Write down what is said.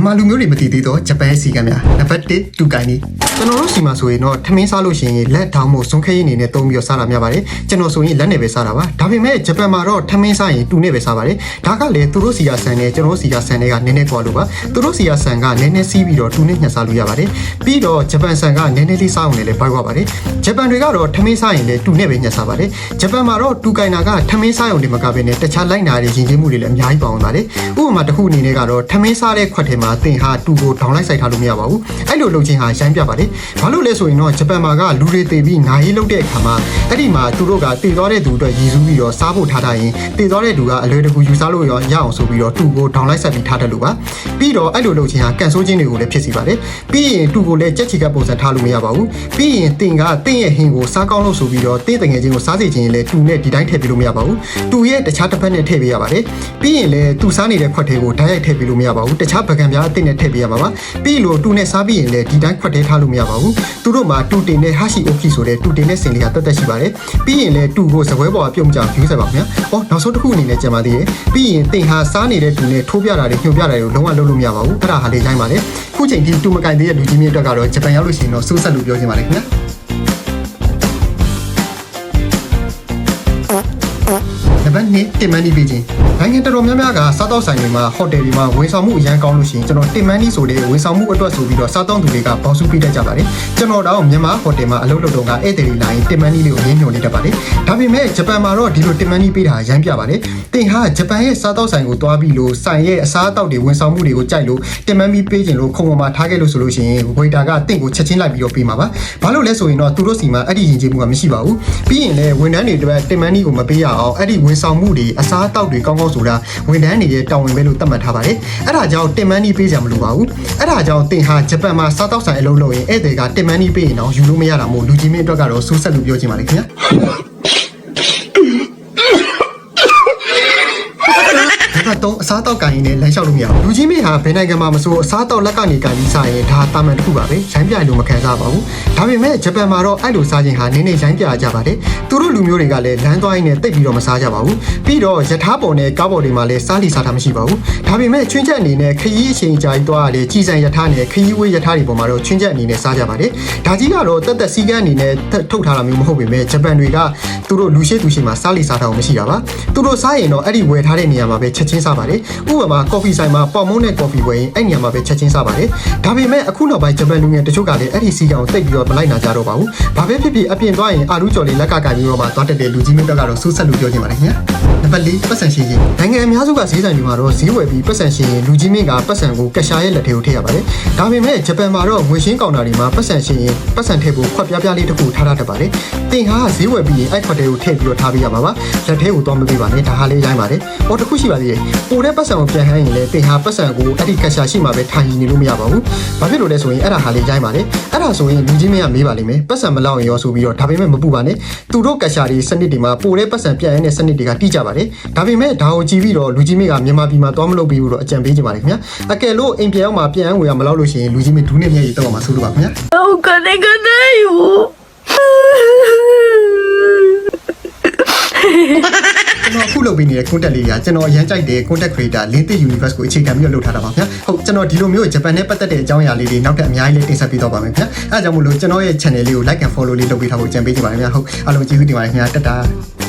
မြန်မာလူမျိုးတွေမသိသေးတော့ဂျပန်စီကများနံပါတ်1တူကိုင်းနီကျွန်တော်တို့စီမှာဆိုရင်တော့ထမင်းစားလို့ရှိရင်လက်ထောင်မို့စွန်ခဲရည်နေနဲ့သုံးပြီးတော့စားတာများပါတယ်ကျွန်တော်ဆိုရင်လက်နဲ့ပဲစားတာပါဒါပေမဲ့ဂျပန်မှာတော့ထမင်းစားရင်တူနဲ့ပဲစားပါတယ်ဒါကလည်းသူတို့စီကဆန်နဲ့ကျွန်တော်တို့စီကဆန်တွေကနည်းနည်းကွာလို့ပါသူတို့စီကဆန်ကနည်းနည်းစီးပြီးတော့တူနဲ့ညှက်စားလို့ရပါတယ်ပြီးတော့ဂျပန်ဆန်ကနည်းနည်းလေးစားအောင်လည်းပိုက်သွားပါတယ်ဂျပန်တွေကတော့ထမင်းစားရင်လည်းတူနဲ့ပဲညှက်စားပါတယ်ဂျပန်မှာတော့တူကိုင်နာကထမင်းစားရုံတွေမကဘဲနဲ့တခြားလိုက်နာတဲ့ယဉ်ကျေးမှုတွေလည်းအများကြီးပါဝင်ပါတယ်ဥပမာတစ်ခုအနေနဲ့ကတော့ထမင်းစားတဲ့ခွက်ထဲမှာသင်ဟာတူကိုဒေါင်းလိုက်စိုက်ထားလို့မရပါဘူးအဲ့လိုလုပ်ခြင်းဟာရိုင်းပြပါတယ်ဘာလို့လဲဆိုရင်တော့ဂျပန်မှာကလူတွေတေပြီးနာရေးလုပ်တဲ့အခါမှာအဲ့ဒီမှာသူတို့ကတေသွားတဲ့သူအတွက်ရည်စူးပြီးတော့စားဖို့ထားထားရင်တေသွားတဲ့သူကအလွယ်တကူယူစားလို့ရအောင်ဆိုပြီးတော့တူကိုဒေါင်းလိုက်ဆက်ပြီးထားတယ်လို့ပါပြီးတော့အဲ့လိုလုပ်ခြင်းဟာကန်ဆိုးခြင်းတွေကိုလည်းဖြစ်စေပါတယ်ပြီးရင်တူကိုလည်းကြက်ချီကပုံစံထားလို့မရပါဘူးပြီးရင်တင်ကတင့်ရဲ့ဟင်းကိုစားကောင်းလို့ဆိုပြီးတော့တင်းတငယ်ချင်းကိုစားစေခြင်းလည်းတူနဲ့ဒီတိုင်းထည့်ပြလို့မရပါဘူးတူရဲ့တခြားတစ်ဖက်နဲ့ထည့်ပေးရပါတယ်ပြီးရင်လည်းတူစားနေတဲ့ခွက်ထဲကိုဓာတ်ရိုက်ထည့်ပြလို့မရပါဘူးတခြားပကံပြားအတင်းနဲ့ထည့်ပေးရမှာပါပြီးလို့တူနဲ့စားပြီးရင်လည်းဒီတိုင်းခွက်ထဲထားလို့မရပါဘူးသူတို့မှာတူတင်နဲ့ဟာရှိအိုကီဆိုတဲ့တူတင်နဲ့စင်လေးကတက်တက်ရှိပါတယ်ပြီးရင်လည်းတူကိုစပွဲပေါ်ကပြုံးကြအောင်ယူဆက်ပါခင်ဗျာနောက်ဆုံးတစ်ခုအနေနဲ့ကြံပါသေးတယ်ပြီးရင်တင်ဟာစားနေတဲ့တူနဲ့ထိုးပြတာတွေညှို့ပြတာတွေလုံးဝလုပ်လို့မရပါဘူးအဲ့ဒါဟာလေးရိုင်းပါလေခုချိန်ထိတူမကင်သေးတဲ့လူကြီးမျိုးအတွက်ကတော့ဂျပန်ရောက်လို့ရှိရင်တော့စိုးဆက်လို့ပြောချင်ပါတယ်ခင်ဗျာနံပါတ်2တင်မန်နီပေးခြင်းနိုင်ငံတော်များများကစားတောက်ဆိုင်တွေမှာဟိုတယ်တွေမှာဝန်ဆောင်မှုအရန်ကောင်းလို့ရှိရင်ကျွန်တော်တင်မန်နီဆိုတဲ့ဝန်ဆောင်မှုအတွက်ဆိုပြီးတော့စားတောက်သူတွေကပေါင်းစုပေးတတ်ကြပါတယ်ကျွန်တော်တော့မြန်မာဟိုတယ်မှာအလုပ်လုပ်တော့ကဧည့်သည်တွေလာရင်တင်မန်နီလေးကိုရင်းညွှန်နေတတ်ပါတယ်ဒါပေမဲ့ဂျပန်မှာတော့ဒီလိုတင်မန်နီပေးတာရမ်းပြပါတယ်တင်ဟာဂျပန်ရဲ့စားတောက်ဆိုင်ကိုတွားပြီးလို့ဆိုင်ရဲ့အစားအသောက်တွေဝန်ဆောင်မှုတွေကိုကြိုက်လို့တင်မန်နီပေးခြင်းလို့ခုံပေါ်မှာထားခဲ့လို့ဆိုလို့ရှိရင်ဝေတာကတင့်ကိုချက်ချင်းလိုက်ပြီးတော့ပေးမှာပါဘာလို့လဲဆိုရင်တော့သူတို့စီမှာအဲ့ဒီယဉ်ကျေးမှုကမရှိပါဘူးပြီးရင်လည်းဝန်ထမ်းတွေအတွက်တင်မန်နီကိုမပေးရအောင်အဲ့ဒီဝန်ဆောင်မှုတွေအစားအသောက်တွေကောင်းကောင်းဆိုတာဝန်ထမ်းတွေရဲ့တာဝန်ပဲလို့သတ်မှတ်ထားပါတယ်အဲ့ဒါကြောင့်တင်မန်နီပေးကြမလို့ပါဘူးအဲ့ဒါကြောင့်တင်ဟာဂျပန်မှာစားတောက်ဆိုင်အလုပ်လုပ်ရင်ဧည့်သည်ကတင်မန်နီပေးရင်တော့ယူလို့မရတာမို့လူကြီးမင်းအတွက်ကတော့စိုးဆက်လို့ပြောချင်ပါလေခင်ဗျာတော့အစားတောက်ကန်ရင်လည်းလမ်းလျှောက်လို့မရဘူးလူကြီးမေဟာဘယ်နိုင်ငံမှာမဆိုအစားတောက်လက်ကနေကန်ပြီးစားရင်ဒါတာမန်တစ်ခုပါပဲရိုင်းပြလို့မခံစားပါဘူးဒါပေမဲ့ဂျပန်မှာတော့အဲ့လိုစားခြင်းဟာနည်းနည်းရိုင်းပြကြပါတယ်သူတို့လူမျိုးတွေကလည်းလမ်းသွားရင်းနဲ့တိတ်ပြီးတော့မစားကြပါဘူးပြီးတော့ယထာပေါ်နဲ့ကားပေါ်တွေမှာလည်းစားလီစားတာမရှိပါဘူးဒါပေမဲ့ချွင်းချက်အနေနဲ့ခရီးအချိန်ကြာကြီးသွားရတဲ့ကြီးစံယထာနဲ့ခရီးဝေးယထာတွေပေါ်မှာတော့ချွင်းချက်အနေနဲ့စားကြပါတယ်ဒါကြီးကတော့တက်တက်စီးကန်းအနေနဲ့ထုတ်ထားတာမျိုးမဟုတ်ပေမဲ့ဂျပန်တွေကသူတို့လူရှိသူရှိမှာစားလီစားတာမရှိတာပါသူတို့စားရင်တော့အဲ့ဒီဝယ်ထားတဲ့နေရာမှာပဲချက်ချင်းစားပါတယ်ဥပမာကော်ဖီဆိုင်မှာပေါမုံနဲ့ကော်ဖီဝယ်ရင်အဲ့နေရာမှာပဲချက်ချင်းစားပါတယ်ဒါပေမဲ့အခုနောက်ပိုင်းဂျပန်လူငယ်တချို့ကလည်းအဲ့ဒီစီကောင်တိတ်ပြီးတော့မလိုက်နာကြတော့ပါဘူးဘာပဲဖြစ်ဖြစ်အပြင်သွားရင်အာလူးကျော်လေးလက်ကကန်ပြီးတော့မှသွားတက်တဲ့လူကြီးမျိုးတက်ကတော့စိုးဆက်လို့ပြောချင်ပါတယ်ခင်ဗျာနံပါတ်4ပတ်စံရှင်ရင်နိုင်ငံအများစုကဈေးဆိုင်တွေမှာတော့ဈေးဝယ်ပြီးပတ်စံရှင်ရင်လူကြီးမင်းကပတ်စံကိုကက်ရှာရဲ့လက်ထဲကိုထည့်ရပါတယ်ဒါပေမဲ့ဂျပန်မှာတော့ငွေရှင်းကောင်တာတွေမှာပတ်စံရှင်ရင်ပတ်စံထည့်ဖို့ခွက်ပြားပြားလေးတစ်ခုထားတတ်ပါတယ်တင်ဟာဈေးဝယ်ပြီးရင်အဲ့ခွက်ထဲကိုထည့်ပြီးတော့ထားပေးရမှာပါလက်ထဲကိုသွားမပေးပါနဲ့ဒါဟာလေးရိုင်းပါတယ်တစ်ခုရှိပါသေးတယ်ပိုတဲ့ပတ်စံကိုပြန်ဟန်းရင်လည်းတင်ဟာပတ်စံကိုအဲ့ဒီကက်ရှာရှိမှာပဲထိုင်နေလို့မရပါဘူးဘာဖြစ်လို့လဲဆိုရင်အဲ့ဒါဟာလေးရိုင်းပါတယ်အဲ့ဒါဆိုရင်လူကြီးမင်းကမေးပါလိမ့်မယ်ပတ်စံမလောက်ရင်ရောဆိုပြီးတော့ဒါပေမဲ့မပူပါနဲ့သူတို့ကက်ရှာတွေစနစ်တွေမှာပိုတဲ့ပတ်စံပြန်ရတဲ့စနစ်တွေကတိကျပါတယ်ဒါပေမဲ့ဒါကိုကြည့်ပြီးတော့လူကြီးမင်းကမြန်မာပြည်မှာသွားမလုပ်ပြီးတော့အကြံပေးချင်ပါတယ်ခင်ဗျာအကယ်လို့အိမ်ပြန်ရောက်မှပြန်ဝယ်ရမလောက်လို့ရှိရင်လူကြီးမင်းဒူးနဲ့မျက်ရည်တော့မှာဆိုလို့ပါခင်ဗျာဟုတ်ကဲ့ယူကျွန်တော်အခုလုပ်ပေးနေတဲ့ content လေးကကျွန်တော်အရင်ကြိုက်တဲ့ content creator LinkedIn Universe ကိုအခြေခံပြီးတော့လုပ်ထားတာပါဗျာဟုတ်ကျွန်တော်ဒီလိုမျိုးဂျပန်နဲ့ပတ်သက်တဲ့အကြောင်းအရာလေးတွေနောက်ထပ်အများကြီးလေးတင်ဆက်ပေးတော့ပါမယ်ဗျာအဲဒါကြောင့်မို့လို့ကျွန်တော်ရဲ့ channel လေးကို like and follow လေးလုပ်ပေးထားဖို့ကြံပေးချင်ပါတယ်ဗျာဟုတ်အားလုံးကျေးဇူးတင်ပါတယ်ခင်ဗျာတတာ